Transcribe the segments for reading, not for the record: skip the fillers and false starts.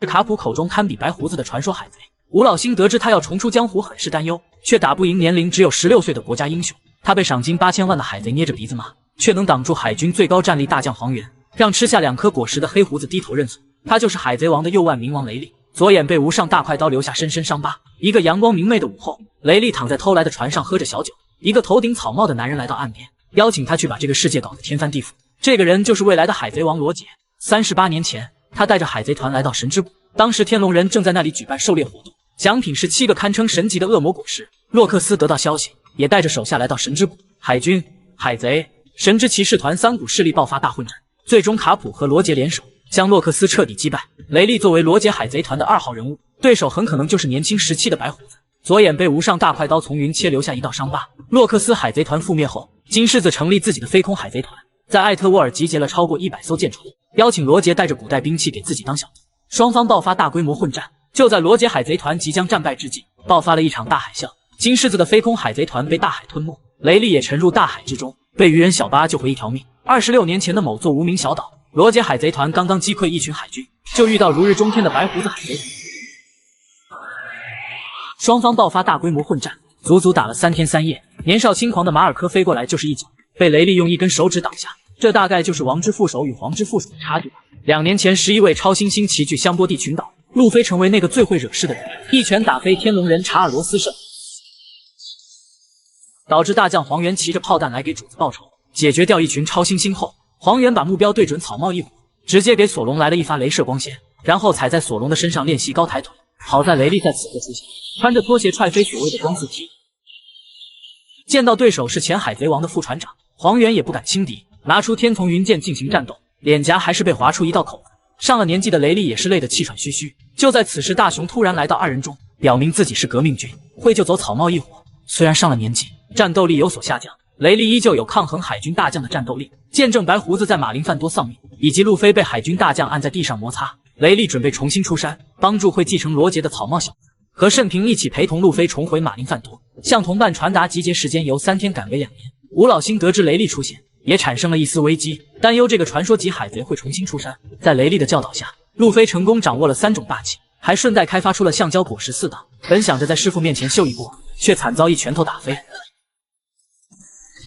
是卡普口中堪比白胡子的传说海贼。吴老星得知他要重出江湖，很是担忧，却打不赢年龄只有16岁的国家英雄。他被赏金8000万的海贼捏着鼻子骂，却能挡住海军最高战力大将黄猿，让吃下2颗果实的黑胡子低头认怂。他就是海贼王的右腕冥王雷利，左眼被无上大快刀留下深深伤疤。一个阳光明媚的午后，雷利躺在偷来的船上喝着小酒，一个头顶草帽的男人来到岸边，邀请他去把这个世界搞得天翻地覆。这个人就是未来的海贼王罗杰。38年前，他带着海贼团来到神之谷，当时天龙人正在那里举办狩猎活动，奖品是7个堪称神级的恶魔果实。洛克斯得到消息，也带着手下来到神之谷。海军、海贼、神之骑士团3股势力爆发大混战，最终卡普和罗杰联手将洛克斯彻底击败。雷利作为罗杰海贼团的2号人物，对手很可能就是年轻时期的白胡子。左眼被无上大快刀从云切留下一道伤疤。洛克斯海贼团覆灭后，金狮子成立自己的飞空海贼团，在艾特沃尔集结了超过100艘舰船，邀请罗杰带着古代兵器给自己当小弟。双方爆发大规模混战。就在罗杰海贼团即将战败之际，爆发了一场大海啸，金狮子的飞空海贼团被大海吞没，雷利也沉入大海之中，被渔人小巴救回一条命。26年前的某座无名小岛，罗杰海贼团刚刚击溃一群海军，就遇到如日中天的白胡子海贼团。双方爆发大规模混战，足足打了3天3夜。年少轻狂的马尔科飞过来就是一脚，被雷利用1根手指挡下。这大概就是王之副手与黄之副手的差距吧。2年前11位超新星齐聚香波地群岛，路飞成为那个最会惹事的人，一拳打飞天龙人查尔罗斯圣，导致大将黄猿骑着炮弹来给主子报仇。解决掉一群超新星后，黄猿把目标对准草帽一虎，直接给索隆来了一发雷射光线，然后踩在索隆的身上练习高抬腿。好在雷利在此刻出现，穿着拖鞋踹飞所谓的光四踢。见到对手是前海贼王的副船长，黄猿也不敢轻敌，拿出天丛云剑进行战斗，脸颊还是被划出一道口子。上了年纪的雷利也是累得气喘吁吁。就在此时，大雄突然来到2人中，表明自己是革命军，会救走草帽一虎。虽然上了年纪，战斗力有所下降，雷利依旧有抗衡海军大将的战斗力。见证白胡子在马林范多丧命，以及路飞被海军大将按在地上摩擦，雷利准备重新出山，帮助会继承罗杰的草帽小子，和慎平一起陪同路飞重回马林范多，向同伴传达集结时间由3天赶为2年。吴老星得知雷利出现，也产生了一丝危机，担忧这个传说级海贼会重新出山。在雷利的教导下，路飞成功掌握了3种霸气，还顺带开发出了橡胶果实4档。本想着在师傅面前秀一波，却惨遭一拳头打飞。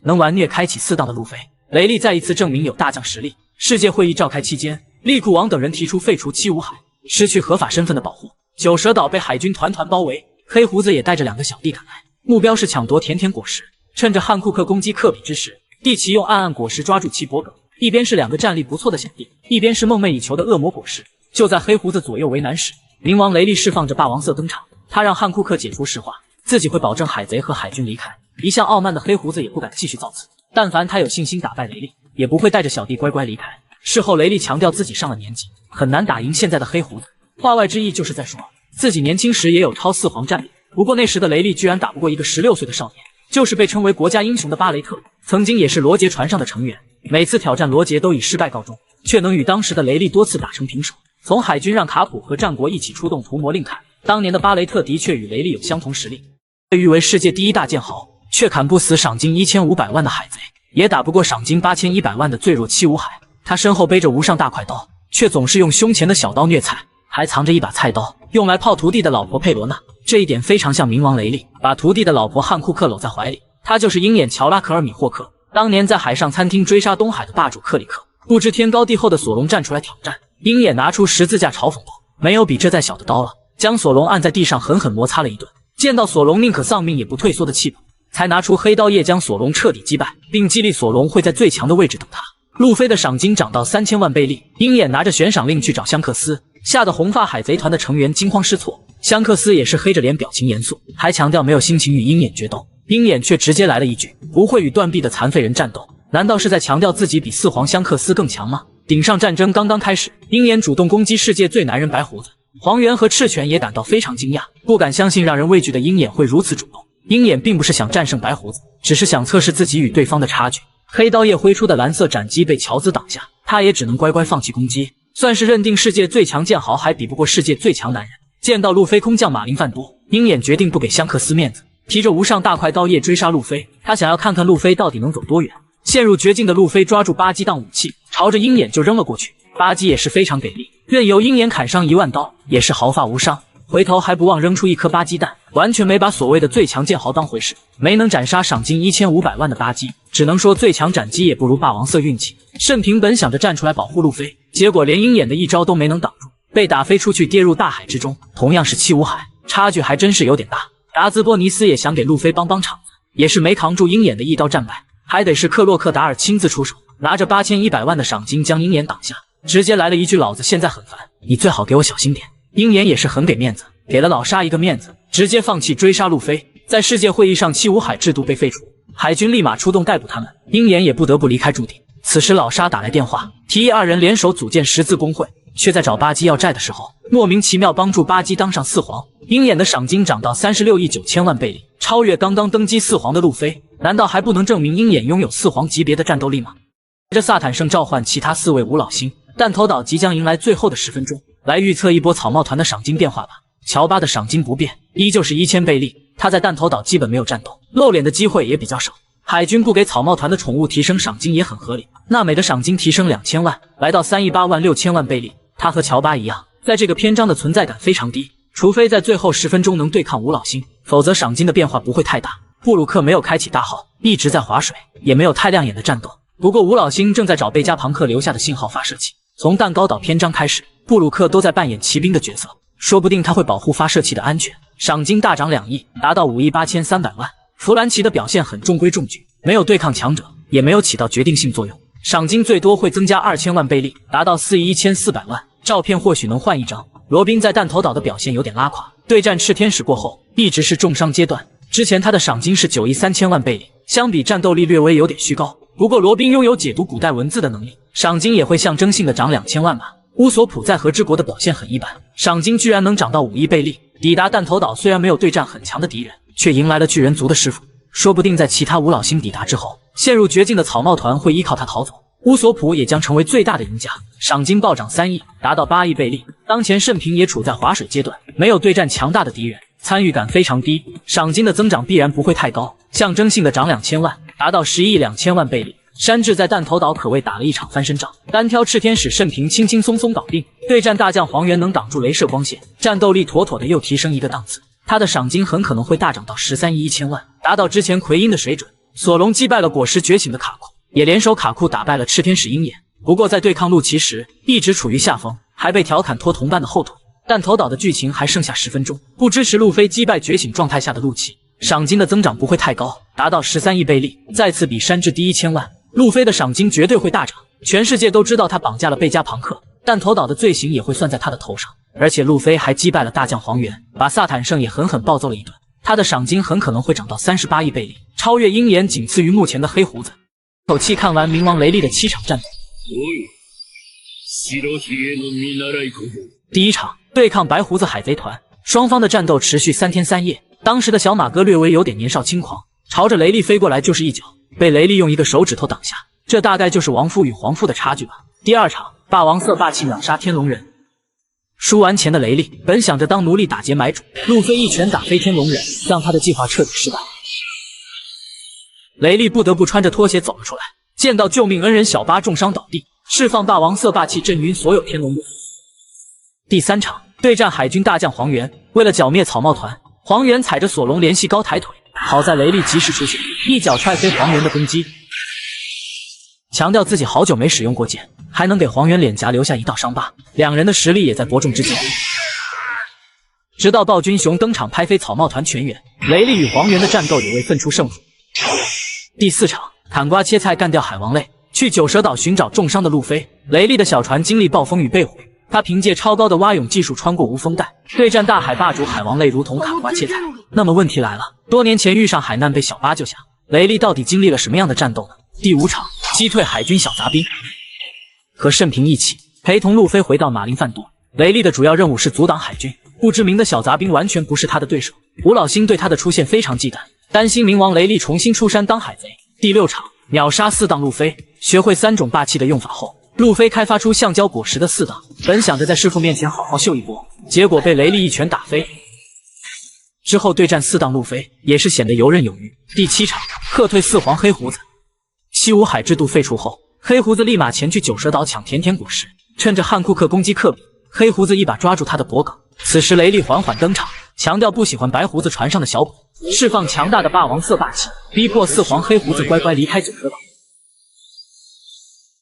能玩虐开启4档的路飞，雷利再一次证明有大将实力。世界会议召开期间，利库王等人提出废除七武海，失去合法身份的保护。九蛇岛被海军团团包围，黑胡子也带着2个小弟赶来，目标是抢夺甜甜果实。趁着汉库克攻击克比之时，蒂奇用暗暗果实抓住其脖颈，一边是2个战力不错的小弟，一边是梦寐以求的恶魔果实。就在黑胡子左右为难时，冥王雷利释放着霸王色登场，他让汉库克解除石化，自己会保证海贼和海军离开。一向傲慢的黑胡子也不敢继续造次，但凡他有信心打败雷利，也不会带着小弟乖乖离开。事后雷利强调自己上了年纪，很难打赢现在的黑胡子，话外之意就是在说自己年轻时也有超4皇战力。不过那时的雷利居然打不过一个16岁的少年，就是被称为国家英雄的巴雷特，曾经也是罗杰船上的成员，每次挑战罗杰都以失败告终，却能与当时的雷利多次打成平手。从海军让卡普和战国一起出动屠魔令砍，当年的巴雷特的确与雷利有相同实力，被誉为世界第1大剑豪，却砍不死赏金1500万的海贼，也打不过赏金8100万的最弱七武海。他身后背着无上大快刀，却总是用胸前的小刀虐菜，还藏着一把菜刀，用来泡徒弟的老婆佩罗娜。这一点非常像冥王雷利，把徒弟的老婆汉库克搂在怀里。他就是鹰眼乔拉克尔米霍克，当年在海上餐厅追杀东海的霸主克里克。不知天高地厚的索隆站出来挑战，鹰眼拿出十字架嘲讽道：“没有比这再小的刀了。”将索隆按在地上狠狠摩擦了一顿。见到索隆宁可丧命也不退缩的气魄，才拿出黑刀叶将索隆彻底击败，并激励索隆会在最强的位置等他。路飞的赏金涨到3000万贝利，鹰眼拿着悬赏令去找香克斯，吓得红发海贼团的成员惊慌失措。香克斯也是黑着脸，表情严肃，还强调没有心情与鹰眼决斗。鹰眼却直接来了一句：“不会与断臂的残废人战斗。”难道是在强调自己比4皇香克斯更强吗？顶上战争刚刚开始，鹰眼主动攻击世界最男人白胡子，黄猿和赤犬也感到非常惊讶，不敢相信让人畏惧的鹰眼会如此主动。鹰眼并不是想战胜白胡子，只是想测试自己与对方的差距。黑刀叶挥出的蓝色斩击被乔兹挡下，他也只能乖乖放弃攻击，算是认定世界最强剑豪还比不过世界最强男人。见到路飞空降马林范多，鹰眼决定不给香克斯面子，提着无上大快刀叶追杀路飞，他想要看看路飞到底能走多远。陷入绝境的路飞抓住巴基当武器，朝着鹰眼就扔了过去。巴基也是非常给力，任由鹰眼砍伤1万刀，也是毫发无伤。回头还不忘扔出一颗巴基弹，完全没把所谓的最强剑豪当回事，没能斩杀赏金1500万的巴基，只能说最强斩击也不如霸王色运气。盛平本想着站出来保护路飞，结果连鹰眼的一招都没能挡住，被打飞出去，跌入大海之中。同样是七武海，差距还真是有点大。达兹波尼斯也想给路飞帮帮场子，也是没扛住鹰眼的一刀战败，还得是克洛克达尔亲自出手，拿着8100万的赏金将鹰眼挡下，直接来了一句：“老子现在很烦，你最好给我小心点。”鹰眼也是很给面子，给了老沙一个面子，直接放弃追杀路飞。在世界会议上，七武海制度被废除，海军立马出动逮捕他们，鹰眼也不得不离开驻地。此时老沙打来电话，提议二人联手组建十字工会，却在找巴基要债的时候，莫名其妙帮助巴基当上四皇。鹰眼的赏金涨到36亿9千万贝里，超越刚刚登基四皇的路飞。难道还不能证明鹰眼拥有四皇级别的战斗力吗？随着萨坦圣召唤其他4位五老星，弹头岛即将迎来最后的10分钟，来预测一波草帽团的赏金变化吧。乔巴的赏金不变，依旧是1000贝利，他在弹头岛基本没有战斗，露脸的机会也比较少。海军不给草帽团的宠物提升赏金也很合理，娜美的赏金提升2000万，来到3亿8万6千万贝利。他和乔巴一样，在这个篇章的存在感非常低，除非在最后10分钟能对抗五老星，否则赏金的变化不会太大。布鲁克没有开启大号，一直在划水，也没有太亮眼的战斗。不过五老星正在找贝加庞克留下的信号发射器，从蛋糕岛篇章开始，布鲁克都在扮演骑兵的角色，说不定他会保护发射器的安全。赏金大涨2亿，达到5亿8300万。弗兰奇的表现很中规中矩，没有对抗强者，也没有起到决定性作用。赏金最多会增加2000万贝利，达到4亿1400万。照片或许能换一张。罗宾在弹头岛的表现有点拉垮，对战炽天使过后一直是重伤阶段。之前他的赏金是9亿3千万贝利，相比战斗力略微有点虚高。不过罗宾拥有解读古代文字的能力，赏金也会象征性的涨2000万吧。乌索普在和之国的表现很一般，赏金居然能涨到5亿贝利。抵达弹头岛虽然没有对战很强的敌人，却迎来了巨人族的师傅，说不定在其他五老星抵达之后，陷入绝境的草帽团会依靠他逃走。乌索普也将成为最大的赢家，赏金暴涨3亿，达到8亿贝利。当前盛平也处在划水阶段，没有对战强大的敌人，参与感非常低，赏金的增长必然不会太高，象征性的涨2000万，达到10亿2千万贝利。山治在弹头岛可谓打了一场翻身仗，单挑炽天使盛平轻轻松松搞定，对战大将黄猿能挡住镭射光线，战斗力妥妥的又提升一个档次。他的赏金很可能会大涨到13亿1千万，达到之前奎因的水准。索隆击败了果实觉醒的卡库，也联手卡库打败了炽天使鹰眼，不过在对抗陆奇时一直处于下风，还被调侃拖同伴的后腿。弹头岛的剧情还剩下10分钟，不支持路飞击败觉醒状态下的陆奇，赏金的增长不会太高，达到13亿贝利，再次比山治低1000万。路飞的赏金绝对会大涨，全世界都知道他绑架了贝加庞克，弹头岛的罪行也会算在他的头上。而且路飞还击败了大将黄猿，把萨坦圣也狠狠暴揍了一顿，他的赏金很可能会涨到38亿贝利，超越鹰眼，仅次于目前的黑胡子。口气看完冥王雷利的7场战斗，第一场对抗白胡子海贼团，双方的战斗持续3天3夜。当时的小马哥略微有点年少轻狂，朝着雷利飞过来就是一脚，被雷利用一个手指头挡下，这大概就是王父与皇父的差距吧。第二场霸王色霸气秒杀天龙人，输完前的雷利本想着当奴隶打劫买主，路飞一拳打飞天龙人，让他的计划彻底失败。雷利不得不穿着拖鞋走了出来，见到救命恩人小巴重伤倒地，释放霸王色霸气震晕所有天龙人。第三场对战海军大将黄猿，为了剿灭草帽团，黄猿踩着索隆联系高抬腿，好在雷利及时出现，一脚踹飞黄猿的攻击。强调自己好久没使用过剑，还能给黄猿脸颊留下一道伤疤，两人的实力也在伯仲之间。直到暴君熊登场拍飞草帽团全员，雷利与黄猿的战斗也未分出胜负。第四场砍瓜切菜干掉海王类，去九蛇岛寻找重伤的路飞。雷利的小船经历暴风雨被毁，他凭借超高的蛙泳技术穿过无风带，对战大海霸主海王类如同砍瓜切菜。那么问题来了，多年前遇上海难被小巴救下，雷利到底经历了什么样的战斗呢？第五场击退海军小杂兵，和盛平一起陪同路飞回到马林饭多。雷利的主要任务是阻挡海军，不知名的小杂兵完全不是他的对手。五老星对他的出现非常忌惮，担心冥王雷利重新出山当海贼。第六场秒杀4档路飞，学会3种霸气的用法后，路飞开发出橡胶果实的4档，本想着在师傅面前好好秀一波，结果被雷利一拳打飞。之后对战4档路飞也是显得游刃有余。第七场克退4皇黑胡子，七武海制度废除后，黑胡子立马前去九蛇岛抢甜甜果实，趁着汉库克攻击克比，黑胡子一把抓住他的脖颈。此时雷利缓缓登场，强调不喜欢白胡子船上的小鬼，释放强大的霸王色霸气，逼迫四皇黑胡子乖乖离开九蛇岛。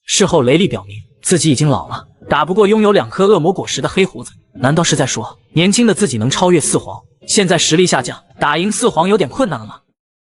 事后雷利表明自己已经老了，打不过拥有2颗恶魔果实的黑胡子。难道是在说年轻的自己能超越四皇？现在实力下降，打赢四皇有点困难了吗？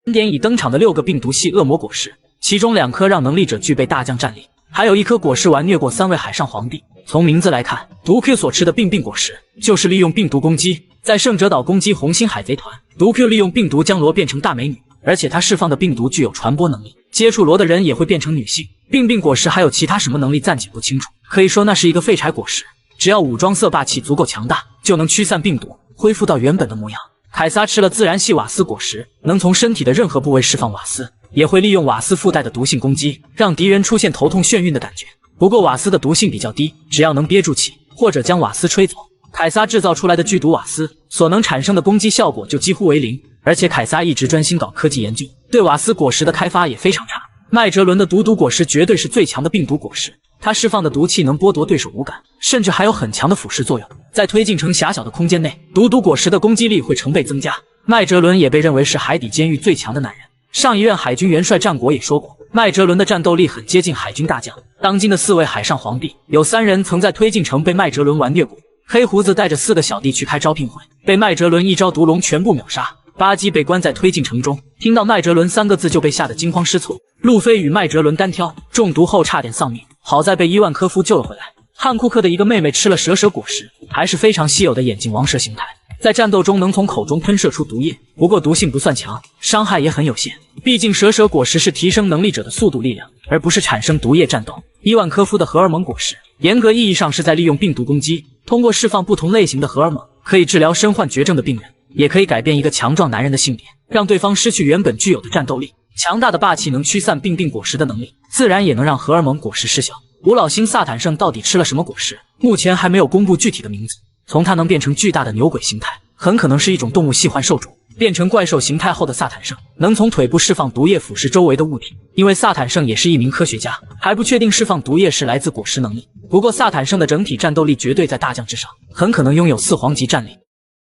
恩典已登场的6个病毒系恶魔果实，其中2颗让能力者具备大将战力，还有1颗果实完虐过3位海上皇帝。从名字来看，毒 Q 所吃的病果实就是利用病毒攻击，在圣者岛攻击红心海贼团。毒 Q 利用病毒将罗变成大美女，而且它释放的病毒具有传播能力，接触罗的人也会变成女性。病果实还有其他什么能力暂且不清楚，可以说那是一个废柴果实。只要武装色霸气足够强大，就能驱散病毒，恢复到原本的模样。凯撒吃了自然系瓦斯果实，能从身体的任何部位释放瓦斯，也会利用瓦斯附带的毒性攻击，让敌人出现头痛眩晕的感觉。不过瓦斯的毒性比较低，只要能憋住气或者将瓦斯吹走，凯撒制造出来的剧毒瓦斯所能产生的攻击效果就几乎为零。而且凯撒一直专心搞科技研究，对瓦斯果实的开发也非常差。麦哲伦的毒果实绝对是最强的病毒果实，它释放的毒气能剥夺对手五感，甚至还有很强的腐蚀作用。在推进成狭小的空间内，毒果实的攻击力会成倍增加。麦哲伦也被认为是海底监狱最强的男人。上一任海军元帅战国也说过，麦哲伦的战斗力很接近海军大将。当今的4位海上皇帝，有3人曾在推进城被麦哲伦完虐过。黑胡子带着4个小弟去开招聘会，被麦哲伦一招毒龙全部秒杀。巴基被关在推进城中，听到麦哲伦3个字就被吓得惊慌失措。路飞与麦哲伦单挑，中毒后差点丧命，好在被伊万科夫救了回来。汉库克的一个妹妹吃了蛇果实，还是非常稀有的眼镜王蛇形态，在战斗中能从口中喷射出毒液，不过毒性不算强，伤害也很有限。毕竟蛇果实是提升能力者的速度力量，而不是产生毒液战斗。伊万科夫的荷尔蒙果实，严格意义上是在利用病毒攻击，通过释放不同类型的荷尔蒙，可以治疗身患绝症的病人，也可以改变一个强壮男人的性别，让对方失去原本具有的战斗力。强大的霸气能驱散病果实的能力，自然也能让荷尔蒙果实失效。五老星萨坦圣到底吃了什么果实？目前还没有公布具体的名字。从它能变成巨大的牛鬼形态，很可能是一种动物系幻兽种。变成怪兽形态后的萨坦圣能从腿部释放毒液腐蚀周围的物体，因为萨坦圣也是一名科学家，还不确定释放毒液是来自果实能力。不过萨坦圣的整体战斗力绝对在大将之上，很可能拥有4皇级战力。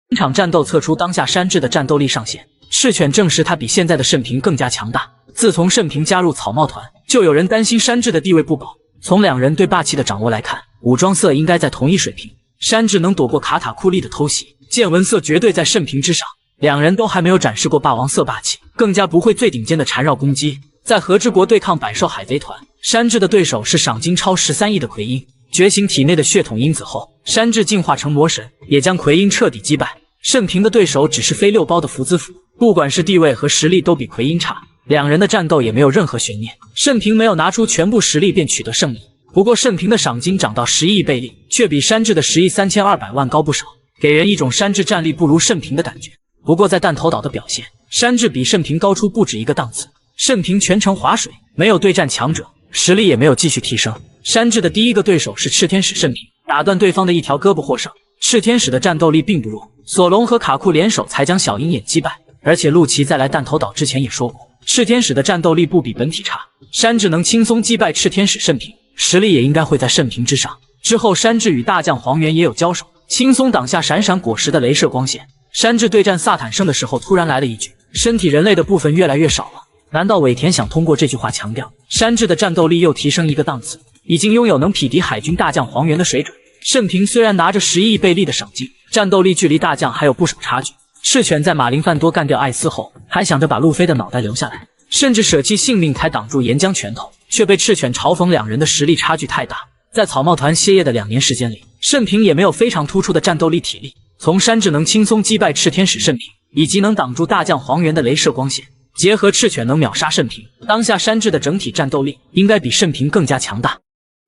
本场战斗测出当下山治的战斗力上限，赤犬证实他比现在的慎平更加强大。自从慎平加入草帽团，就有人担心山治的地位不保。从2人对霸气的掌握来看，武装色应该在同一水平。山治能躲过卡塔库利的偷袭，见闻色绝对在慎平之上。2人都还没有展示过霸王色霸气，更加不会最顶尖的缠绕攻击。在和之国对抗百兽海贼团，山治的对手是赏金超13亿的奎因。觉醒体内的血统因子后，山治进化成魔神，也将奎因彻底击败。慎平的对手只是飞6包的福兹福，不管是地位和实力都比奎因差，2人的战斗也没有任何悬念。慎平没有拿出全部实力便取得胜利，不过慎平的赏金涨到11亿倍利，却比山治的10亿3200万高不少，给人一种山治战力不如慎平的感觉。不过在弹头岛的表现，山治比慎平高出不止一个档次。慎平全程划水，没有对战强者，实力也没有继续提升。山治的第一个对手是赤天使慎平，打断对方的一条胳膊获胜。赤天使的战斗力并不弱，索隆和卡库联手才将小鹰眼击败。而且陆奇在来弹头岛之前也说过，赤天使的战斗力不比本体差。山治能轻松击败赤天使慎平，实力也应该会在慎平之上。之后山治与大将黄猿也有交手，轻松挡下闪闪果实的雷射光线。山治对战萨坦圣的时候突然来了一句，身体人类的部分越来越少了。难道尾田想通过这句话强调山治的战斗力又提升一个档次，已经拥有能匹敌海军大将黄猿的水准？慎平虽然拿着11亿倍利的赏金，战斗力距离大将还有不少差距。赤犬在马林范多干掉艾斯后，还想着把路飞的脑袋留下来，甚至舍弃性命才挡住岩浆拳头，却被赤犬嘲讽2人的实力差距太大。在草帽团歇业的2年时间里，慎平也没有非常突出的战斗力体力。从山治能轻松击败赤天使慎平，以及能挡住大将黄猿的雷射光线，结合赤犬能秒杀慎平，当下山治的整体战斗力应该比慎平更加强大。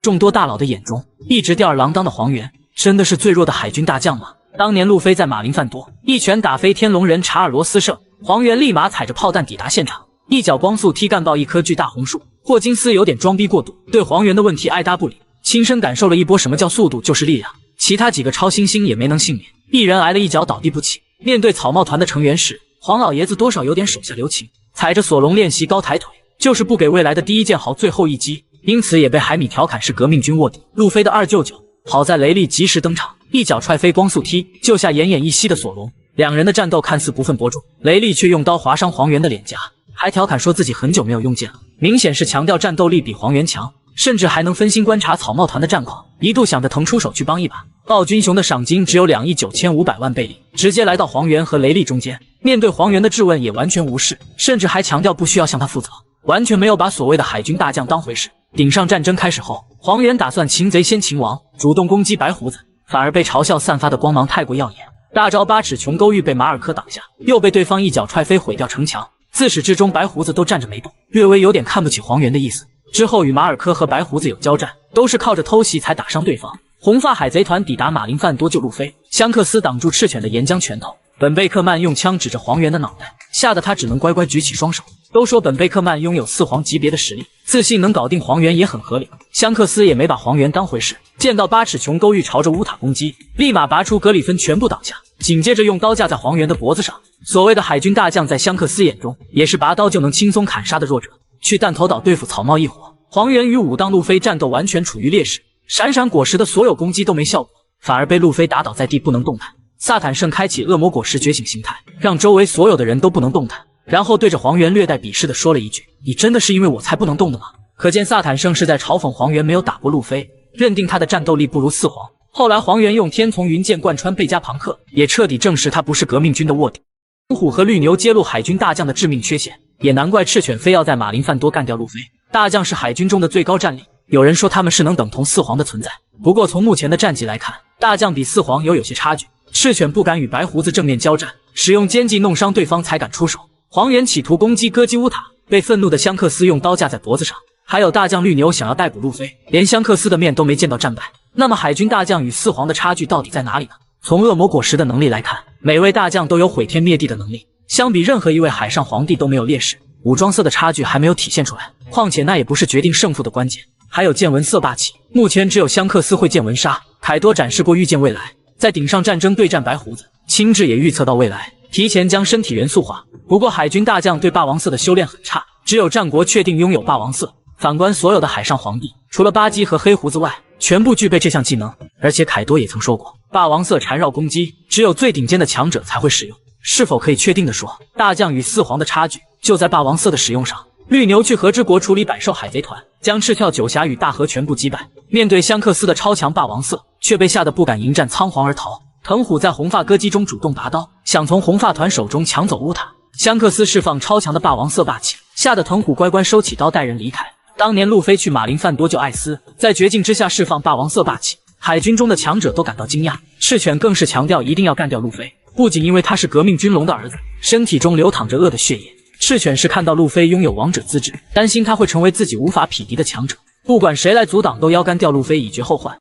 众多大佬的眼中，一直吊儿郎当的黄猿真的是最弱的海军大将吗？当年路飞在马林范多一拳打飞天龙人查尔罗斯圣，黄猿立马踩着炮弹抵达现场，一脚光速踢干爆一棵巨大红树。霍金斯有点装逼过度，对黄猿的问题爱答不理，亲身感受了一波什么叫速度就是力量。其他几个超新星也没能幸免，一人挨了一脚倒地不起。面对草帽团的成员时，黄老爷子多少有点手下留情，踩着索隆练习高抬腿，就是不给未来的第一剑豪最后一击，因此也被海米调侃是革命军卧底。路飞的二舅舅好在雷利及时登场，一脚踹飞光速踢，救下奄奄一息的索隆。两人的战斗看似不分伯仲，雷利却用刀划伤黄猿的脸颊，还调侃说自己很久没有用剑了，明显是强调战斗力比黄猿强，甚至还能分心观察草帽团的战况，一度想着腾出手去帮一把。暴君雄的赏金只有2亿9500万贝利，直接来到黄猿和雷利中间，面对黄猿的质问也完全无视，甚至还强调不需要向他负责，完全没有把所谓的海军大将当回事。顶上战争开始后，黄猿打算擒贼先擒王，主动攻击白胡子，反而被嘲笑散发的光芒太过耀眼。大招8尺琼勾玉被马尔科挡下，又被对方一脚踹飞毁掉城墙。自始至终白胡子都站着没动，略微有点看不起黄猿的意思。之后与马尔科和白胡子有交战，都是靠着偷袭才打伤对方。红发海贼团抵达马林范多救路飞，香克斯挡住赤犬的岩浆拳头，本贝克曼用枪指着黄猿的脑袋，吓得他只能乖乖举起双手。都说本贝克曼拥有4皇级别的实力，自信能搞定黄猿也很合理。香克斯也没把黄猿当回事，见到8尺琼勾玉朝着乌塔攻击，立马拔出格里芬全部挡下，紧接着用刀架在黄猿的脖子上。所谓的海军大将在香克斯眼中也是拔刀就能轻松砍杀的弱者。去弹头岛对付草帽一伙，黄猿与武当路飞战斗完全处于劣势，闪闪果实的所有攻击都没效果，反而被路飞打倒在地不能动弹。萨坦圣开启恶魔果实觉醒形态，让周围所有的人都不能动弹，然后对着黄猿略带鄙视的说了一句：你真的是因为我才不能动的吗？可见萨坦圣是在嘲讽黄猿没有打过路飞，认定他的战斗力不如4皇。后来黄猿用天丛云剑贯穿贝加庞克，也彻底证实他不是革命军的卧底。龙虎和绿牛揭露海军大将的致命缺陷，也难怪赤犬非要在马林范多干掉路飞。大将是海军中的最高战力，有人说他们是能等同4皇的存在。不过从目前的战绩来看，大将比4皇有些差距。赤犬不敢与白胡子正面交战，使用奸计弄伤对方才敢出手。黄猿企图攻击歌姬乌塔，被愤怒的香克斯用刀架在脖子上。还有大将绿牛想要逮捕路飞，连香克斯的面都没见到战败。那么海军大将与4皇的差距到底在哪里呢？从恶魔果实的能力来看，每位大将都有毁天灭地的能力，相比任何一位海上皇帝都没有劣势。武装色的差距还没有体现出来，况且那也不是决定胜负的关键。还有见闻色霸气，目前只有香克斯会见闻杀，凯多展示过预见未来，在顶上战争对战白胡子，亲自也预测到未来，提前将身体元素化。不过海军大将对霸王色的修炼很差，只有战国确定拥有霸王色。反观所有的海上皇帝，除了巴基和黑胡子外，全部具备这项技能。而且凯多也曾说过，霸王色缠绕攻击，只有最顶尖的强者才会使用。是否可以确定的说，大将与4皇的差距就在霸王色的使用上？绿牛去和之国处理百兽海贼团，将赤鞘九侠与大和全部击败。面对香克斯的超强霸王色，却被吓得不敢迎战，仓皇而逃。藤虎在红发歌姬中主动拔刀，想从红发团手中抢走乌塔。香克斯释放超强的霸王色霸气，吓得藤虎乖乖收起刀带人离开。当年路飞去马林范多救艾斯，在绝境之下释放霸王色霸气，海军中的强者都感到惊讶。赤犬更是强调一定要干掉路飞，不仅因为他是革命军龙的儿子，身体中流淌着恶的血液。赤犬是看到路飞拥有王者资质，担心他会成为自己无法匹敌的强者，不管谁来阻挡都要干掉路飞以绝后患。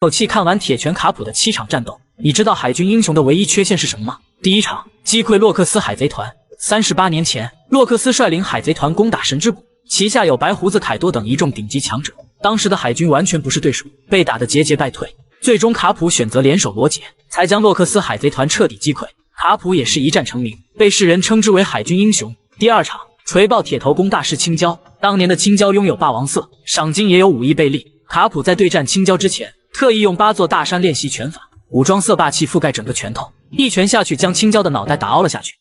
口气看完铁拳卡普的7场战斗，你知道海军英雄的唯一缺陷是什么吗？第1场击溃洛克斯海贼团。38年前，洛克斯率领海贼团攻打神之谷，旗下有白胡子、凯多等一众顶级强者，当时的海军完全不是对手，被打得节节败退。最终卡普选择联手罗杰，才将洛克斯海贼团彻底击溃。卡普也是一战成名，被世人称之为海军英雄。第2场锤爆铁头功大师青椒，当年的青椒拥有霸王色，赏金也有5亿贝利。卡普在对战青椒之前，特意用8座大山练习拳法，武装色霸气覆盖整个拳头，一拳下去将青椒的脑袋打凹了下去。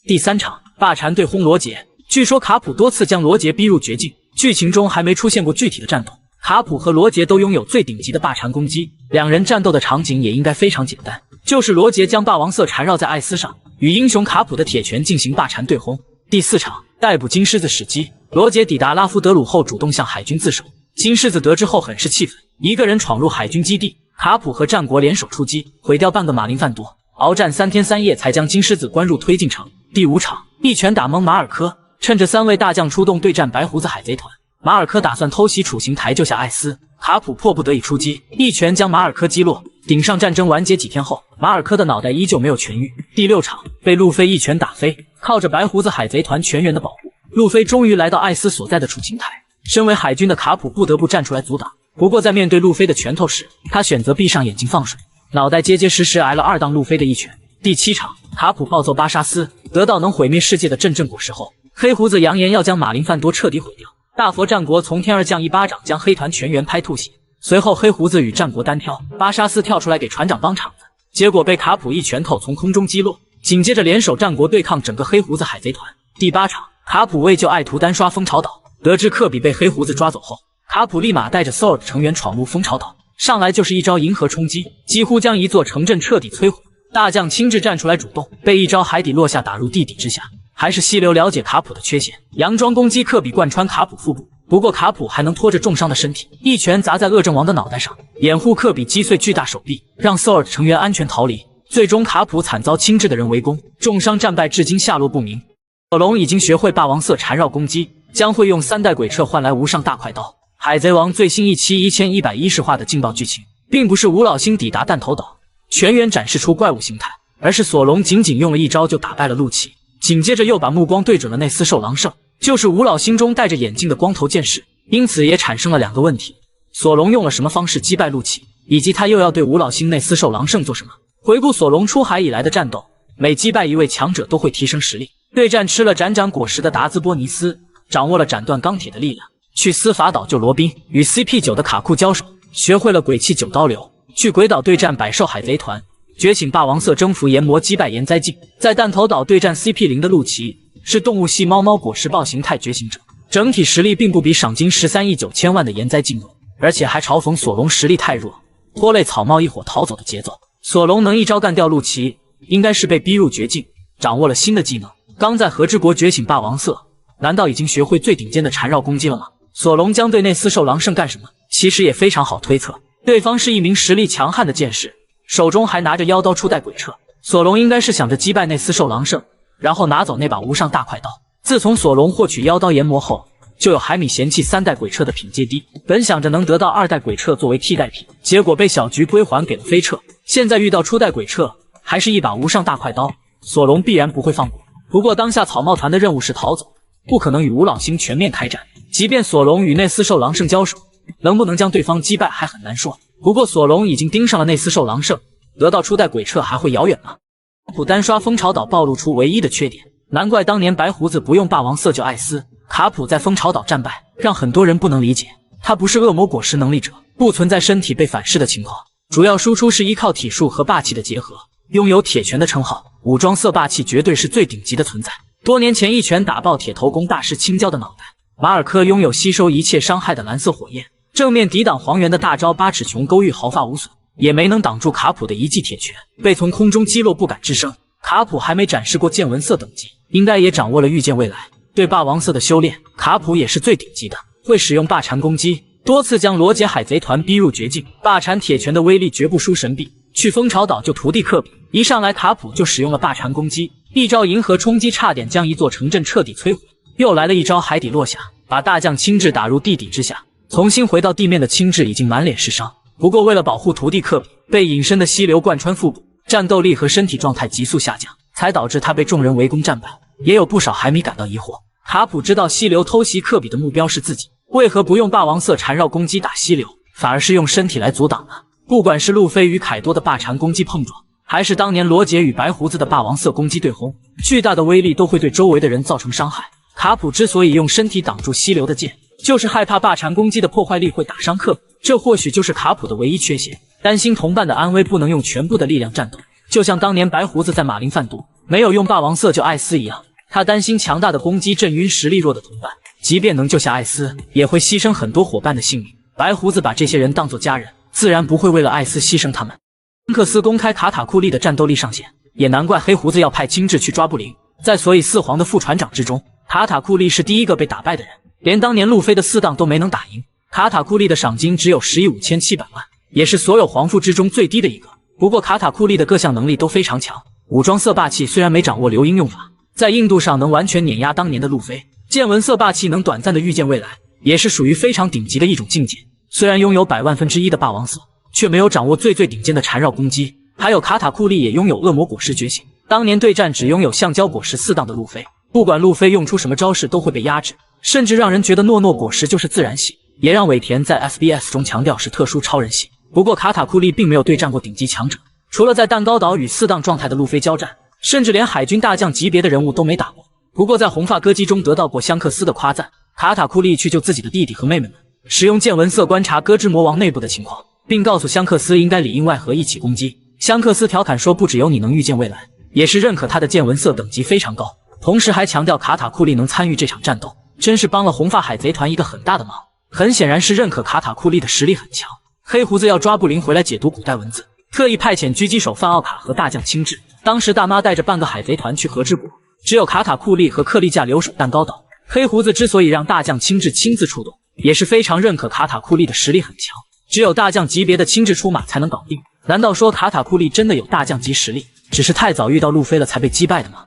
第3场霸禅对轰罗杰，据说卡普多次将罗杰逼入绝境，剧情中还没出现过具体的战斗。卡普和罗杰都拥有最顶级的霸禅攻击，两人战斗的场景也应该非常简单，就是罗杰将霸王色缠绕在艾斯上，与英雄卡普的铁拳进行霸禅对轰。第4场逮捕金狮子时机，罗杰抵达拉夫德鲁后主动向海军自首，金狮子得知后很是气愤，一个人闯入海军基地，卡普和战国联手出击，毁掉半个马林范多，鏖战3天3夜才将金狮子关入推进城。第5场一拳打懵马尔科，趁着3位大将出动对战白胡子海贼团，马尔科打算偷袭处刑台救下艾斯，卡普迫不得已出击，一拳将马尔科击落。顶上战争完结几天后，马尔科的脑袋依旧没有痊愈。第6场被路飞一拳打飞，靠着白胡子海贼团全员的保护，路飞终于来到艾斯所在的处刑台。身为海军的卡普不得不站出来阻挡，不过在面对路飞的拳头时，他选择闭上眼睛放水，脑袋结结实实挨了2档路飞的一拳。第7场卡普暴揍巴沙斯，得到能毁灭世界的阵阵果实后，黑胡子扬言要将马林范多彻底毁掉。大佛战国从天而降一巴掌，将黑团全员拍吐血。随后黑胡子与战国单挑，巴沙斯跳出来给船长帮场子，结果被卡普一拳头从空中击落。紧接着联手战国对抗整个黑胡子海贼团。第8场，卡普为救爱徒单刷蜂巢岛，得知科比被黑胡子抓走后，卡普立马带着 SWORD 成员闯入蜂巢岛，上来就是一招银河冲击，几乎将一座城镇彻底摧毁。大将亲自站出来主动，被一招海底落下打入地底之下。还是溪流了解卡普的缺陷，佯装攻击科比贯穿卡普腹部，不过卡普还能拖着重伤的身体，一拳砸在恶政王的脑袋上，掩护科比击碎巨大手臂，让 SWORD 成员安全逃离。最终卡普惨遭亲制的人围攻，重伤战败，至今下落不明。索隆已经学会霸王色缠绕攻击，将会用3代鬼彻换来无上大快刀。海贼王最新一期1110话的劲爆剧情，并不是吴老星抵达弹头岛全员展示出怪物形态，而是索隆仅仅用了一招就打败了陆奇，紧接着又把目光对准了内斯兽狼圣，就是吴老心中戴着眼镜的光头剑士。因此也产生了2个问题：索隆用了什么方式击败陆奇，以及他又要对吴老星内斯兽狼圣做什么？回顾索隆出海以来的战斗，每击败一位强者都会提升实力。对战吃了斩斩果实的达兹波尼斯，掌握了斩断钢铁的力量；去司法岛救罗宾，与 CP9 的卡库交手，学会了鬼泣9刀流；去鬼岛对战百兽海贼团，觉醒霸王色征服炎魔，击败炎灾镜；在弹头岛对战 CP0 的陆奇，是动物系猫猫果实豹形态觉醒者，整体实力并不比赏金13亿9千万的炎灾镜弱，而且还嘲讽索隆实力太弱，拖累草帽一伙逃走的节奏。索隆能一招干掉陆奇，应该是被逼入绝境，掌握了新的技能。刚在和之国觉醒霸王色，难道已经学会最顶尖的缠绕攻击了吗？索隆将对内斯兽狼圣干什么？其实也非常好推测，对方是一名实力强悍的剑士，手中还拿着妖刀初代鬼彻。索隆应该是想着击败内斯兽狼圣，然后拿走那把无上大快刀。自从索隆获取妖刀研磨后，就有海米嫌弃3代鬼彻的品阶低，本想着能得到2代鬼彻作为替代品，结果被小菊归还给了飞彻。现在遇到初代鬼彻，还是一把无上大快刀，索隆必然不会放过。不过当下草帽团的任务是逃走，不可能与吴老星全面开战。即便索隆与内斯兽狼圣交手，能不能将对方击败还很难说。不过索隆已经盯上了内斯兽狼圣，得到初代鬼彻还会遥远吗？普单刷蜂巢岛暴露出唯一的缺点，难怪当年白胡子不用霸王色救艾斯，卡普在蜂巢岛战败，让很多人不能理解。他不是恶魔果实能力者，不存在身体被反噬的情况，主要输出是依靠体术和霸气的结合，拥有铁拳的称号，武装色霸气绝对是最顶级的存在。多年前一拳打爆铁头功大师青椒的脑袋，马尔科拥有吸收一切伤害的蓝色火焰，正面抵挡黄猿的大招八尺琼勾玉毫发无损，也没能挡住卡普的一记铁拳，被从空中击落不敢吱声。卡普还没展示过见闻色等级，应该也掌握了预见未来。对霸王色的修炼，卡普也是最顶级的，会使用霸禅攻击，多次将罗杰海贼团逼入绝境。霸禅铁拳的威力绝不输神臂。去蜂巢岛救徒弟科比，一上来卡普就使用了霸禅攻击，一招银河冲击差点将一座城镇彻底摧毁。又来了一招海底落下，把大将亲至打入地底之下。重新回到地面的亲至已经满脸是伤，不过为了保护徒弟科比，被隐身的溪流贯穿腹部，战斗力和身体状态急速下降，才导致他被众人围攻战败。也有不少海迷感到疑惑，卡普知道溪流偷袭科比的目标是自己，为何不用霸王色缠绕攻击打溪流，反而是用身体来阻挡呢？不管是路飞与凯多的霸禅攻击碰撞，还是当年罗杰与白胡子的霸王色攻击对轰，巨大的威力都会对周围的人造成伤害。卡普之所以用身体挡住溪流的剑，就是害怕霸禅攻击的破坏力会打伤科比，这或许就是卡普的唯一缺陷，担心同伴的安危，不能用全部的力量战斗。就像当年白胡子在马林贩毒没有用霸王色救艾斯一样，他担心强大的攻击震晕实力弱的同伴，即便能救下艾斯，也会牺牲很多伙伴的性命。白胡子把这些人当作家人，自然不会为了艾斯牺牲他们。恩克斯公开卡塔库利的战斗力上限，也难怪黑胡子要派亲至去抓布林。在所以四皇的副船长之中，卡塔库利是第一个被打败的人，连当年路飞的4档都没能打赢。卡塔库利的赏金只有10亿5700万，也是所有皇父之中最低的一个。不过卡塔库利的各项能力都非常强，武装色霸气虽然没掌握流鹰用法，在硬度上能完全碾压当年的路飞。见闻色霸气能短暂的预见未来，也是属于非常顶级的一种境界。虽然拥有100万分之一的霸王色，却没有掌握最顶尖的缠绕攻击。还有卡塔库利也拥有恶魔果实觉醒，当年对战只拥有橡胶果实4档的路飞，不管路飞用出什么招式都会被压制，甚至让人觉得诺诺果实就是自然系，也让尾田在 SBS 中强调是特殊超人系。不过卡塔库利并没有对战过顶级强者，除了在蛋糕岛与4档状态的路飞交战，甚至连海军大将级别的人物都没打过。不过在红发歌姬中得到过香克斯的夸赞，卡塔库利去救自己的弟弟和妹妹们，使用见闻色观察歌之魔王内部的情况，并告诉香克斯应该里应外合一起攻击。香克斯调侃说，不只有你能预见未来，也是认可他的见闻色等级非常高，同时还强调卡塔库利能参与这场战斗，真是帮了红发海贼团一个很大的忙。很显然是认可卡塔库利的实力很强。黑胡子要抓布林回来解读古代文字，特意派遣狙击手范奥卡和大将青雉。当时大妈带着半个海贼团去和之国，只有卡塔库利和克利架留守蛋糕岛。黑胡子之所以让大将青雉亲自出动，也是非常认可卡塔库利的实力很强，只有大将级别的亲自出马才能搞定。难道说卡塔库利真的有大将级实力，只是太早遇到路飞了才被击败的吗？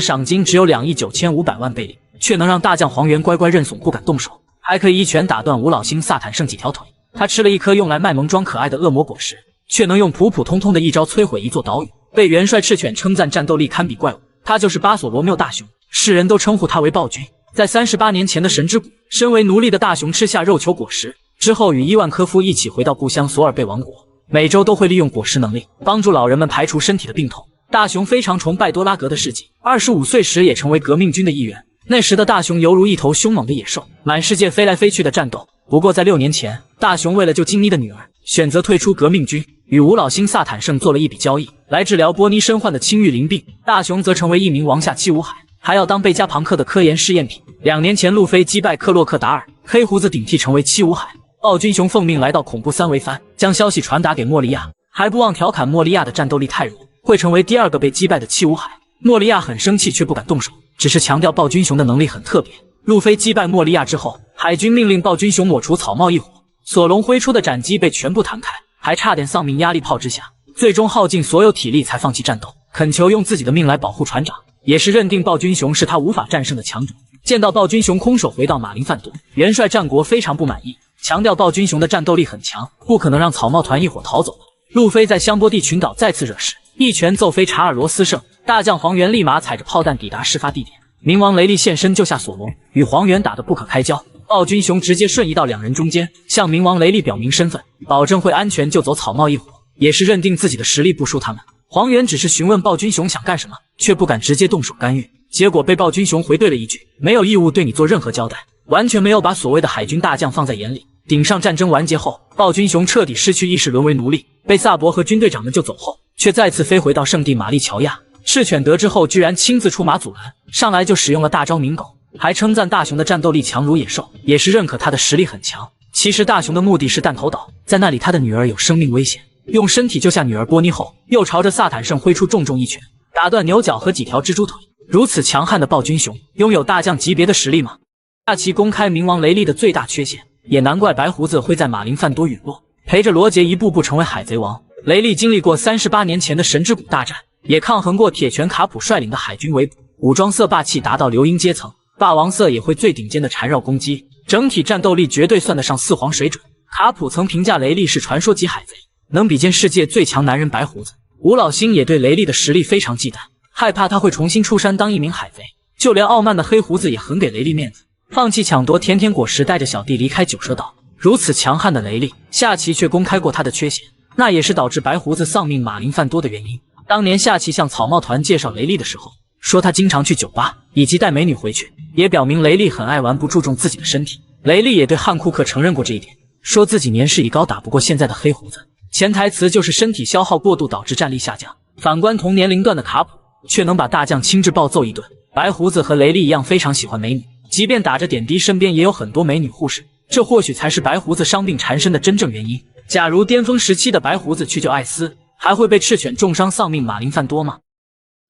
赏金只有2亿9500万贝里，却能让大将黄猿乖乖认怂不敢动手，还可以一拳打断五老星萨坦胜几条腿。他吃了一颗用来卖萌装可爱的恶魔果实，却能用普普通通的一招摧毁一座岛屿，被元帅赤犬称赞战斗力堪比怪物。他就是巴索罗缪大雄，世人都称呼他为暴君。在38年前的神之谷，身为奴隶的大雄吃下肉球果实之后，与伊万科夫一起回到故乡索尔贝王国，每周都会利用果实能力帮助老人们排除身体的病痛。大雄非常崇拜多拉格的事迹，25岁时也成为革命军的一员。那时的大雄犹如一头凶猛的野兽，满世界飞来飞去的战斗。不过在6年前，大雄为了救金妮的女儿，选择退出革命军，与五老星萨坦胜做了一笔交易，来治疗波尼身患的青玉鳞病。大雄则成为一名王下七武海，还要当贝加庞克的科研试验品。2年前路飞击败克洛克达尔，黑胡子顶替成为七武海。暴君雄奉命来到恐怖三维番，将消息传达给莫利亚，还不忘调侃莫利亚的战斗力太弱，会成为第2个被击败的七武海。莫利亚很生气，却不敢动手，只是强调暴君雄的能力很特别。路飞击败莫利亚之后，海军命令暴君雄抹除草帽一伙，索隆挥出的斩击被全部弹开，还差点丧命压力炮之下，最终耗尽所有体力才放弃战斗，恳求用自己的命来保护船长，也是认定暴君雄是他无法战胜的强者。见到暴君雄空手回到马林范多，元帅战国非常不满意，强调暴君雄的战斗力很强，不可能让草帽团一伙逃走了。路飞在香波地群岛再次惹事，一拳揍飞查尔罗斯胜，大将黄猿立马踩着炮弹抵达事发地点。冥王雷利现身救下索隆，与黄猿打得不可开交。暴君雄直接瞬移到2人中间，向冥王雷利表明身份，保证会安全救走草帽一伙，也是认定自己的实力不输他们。黄猿只是询问暴君雄想干什么，却不敢直接动手干预，结果被暴君雄回怼了一句：没有义务对你做任何交代，完全没有把所谓的海军大将放在眼里。顶上战争完结后，暴君雄彻底失去意识，沦为奴隶，被萨博和军队长们救走后，却再次飞回到圣地玛丽乔亚。赤犬得知后居然亲自出马阻拦，上来就使用了大招鸣狗，还称赞大雄的战斗力强如野兽，也是认可他的实力很强。其实大雄的目的是弹头岛，在那里他的女儿有生命危险，用身体救下女儿波妮后，又朝着萨坦胜挥出重重一拳，打断牛角和几条蜘蛛腿。如此强悍的暴君雄，拥有大将级别的实力吗？大旗公开冥王雷利的最大缺陷，也难怪白胡子会在马林范多陨落，陪着罗杰一步步成为海贼王。雷利经历过38年前的神之谷大战，也抗衡过铁拳卡普率领的海军围捕，武装色霸气达到流鹰阶层，霸王色也会最顶尖的缠绕攻击，整体战斗力绝对算得上4皇水准。卡普曾评价雷利是传说级海贼，能比肩世界最强男人白胡子。吴老星也对雷利的实力非常忌惮，害怕他会重新出山当一名海贼。就连傲慢的黑胡子也很给雷利面子，放弃抢夺甜甜果实，带着小弟离开九蛇岛。如此强悍的雷利，夏奇却公开过他的缺陷，那也是导致白胡子丧命马林范多的原因。当年夏奇向草帽团介绍雷利的时候，说他经常去酒吧以及带美女回去，也表明雷利很爱玩，不注重自己的身体。雷利也对汉库克承认过这一点，说自己年事已高，打不过现在的黑胡子，潜台词就是身体消耗过度导致战力下降。反观同年龄段的卡普，却能把大将亲自暴揍一顿。白胡子和雷利一样非常喜欢美女，即便打着点滴，身边也有很多美女护士，这或许才是白胡子伤病缠身的真正原因。假如巅峰时期的白胡子去救艾斯，还会被赤犬重伤丧命马林范多吗？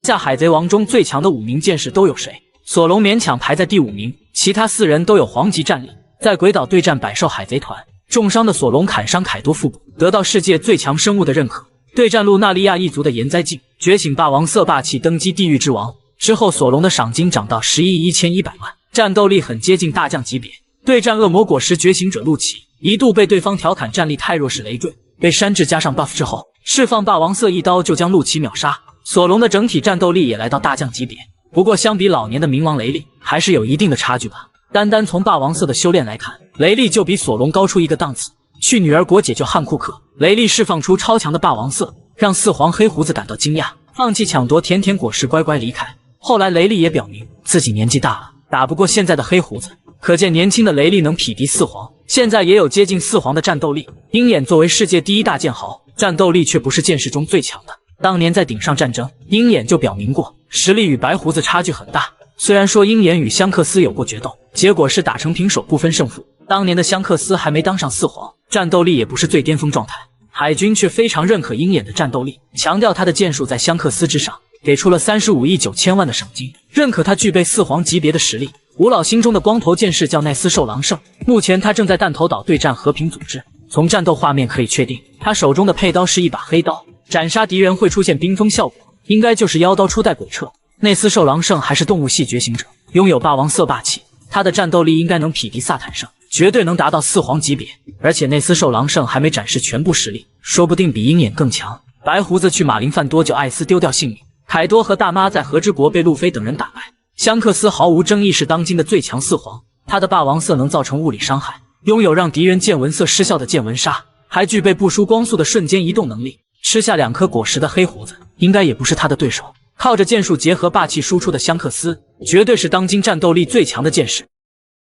下海贼王中最强的5名剑士都有谁？索隆勉强排在第5名，其他4人都有皇级战力。在鬼岛对战百兽海贼团，重伤的索隆砍伤凯多腹部，得到世界最强生物的认可。对战路纳利亚一族的岩灾镜，觉醒霸王色霸气，登基地狱之王之后，索隆的赏金涨到11亿1100万，战斗力很接近大将级别。对战恶魔果实觉醒者陆奇，一度被对方调侃战力太弱是累赘，被山治加上 buff 之后，释放霸王色一刀就将陆奇秒杀。索隆的整体战斗力也来到大将级别，不过相比老年的冥王雷利，还是有一定的差距吧。单从霸王色的修炼来看，雷利就比索隆高出一个档次。去女儿国解救汉库克，雷利释放出超强的霸王色，让4皇黑胡子感到惊讶，放弃抢夺甜甜果实，乖乖离开。后来雷利也表明自己年纪大了，打不过现在的黑胡子，可见年轻的雷利能匹敌4皇，现在也有接近4皇的战斗力。鹰眼作为世界第1大剑豪，战斗力却不是剑士中最强的。当年在顶上战争，鹰眼就表明过，实力与白胡子差距很大。虽然说鹰眼与香克斯有过决斗，结果是打成平手，不分胜负。当年的香克斯还没当上4皇，战斗力也不是最巅峰状态。海军却非常认可鹰眼的战斗力，强调他的剑术在香克斯之上，给出了35亿9千万的赏金，认可他具备4皇级别的实力。吴老心中的光头剑士叫奈斯受狼圣，目前他正在弹头岛对战和平组织。从战斗画面可以确定，他手中的佩刀是一把黑刀，斩杀敌人会出现冰封效果，应该就是妖刀初代鬼彻。内斯受狼圣还是动物系觉醒者，拥有霸王色霸气，他的战斗力应该能匹敌萨坦圣，绝对能达到4皇级别。而且内斯受狼圣还没展示全部实力，说不定比鹰眼更强。白胡子去马林饭多久，艾斯丢掉性命，凯多和大妈在和之国被路飞等人打败。香克斯毫无争议是当今的最强4皇，他的霸王色能造成物理伤害，拥有让敌人见闻色失效的见闻杀，还具备不输光速的瞬间移动能力。吃下2颗果实的黑胡子应该也不是他的对手。靠着剑术结合霸气输出的香克斯，绝对是当今战斗力最强的剑士。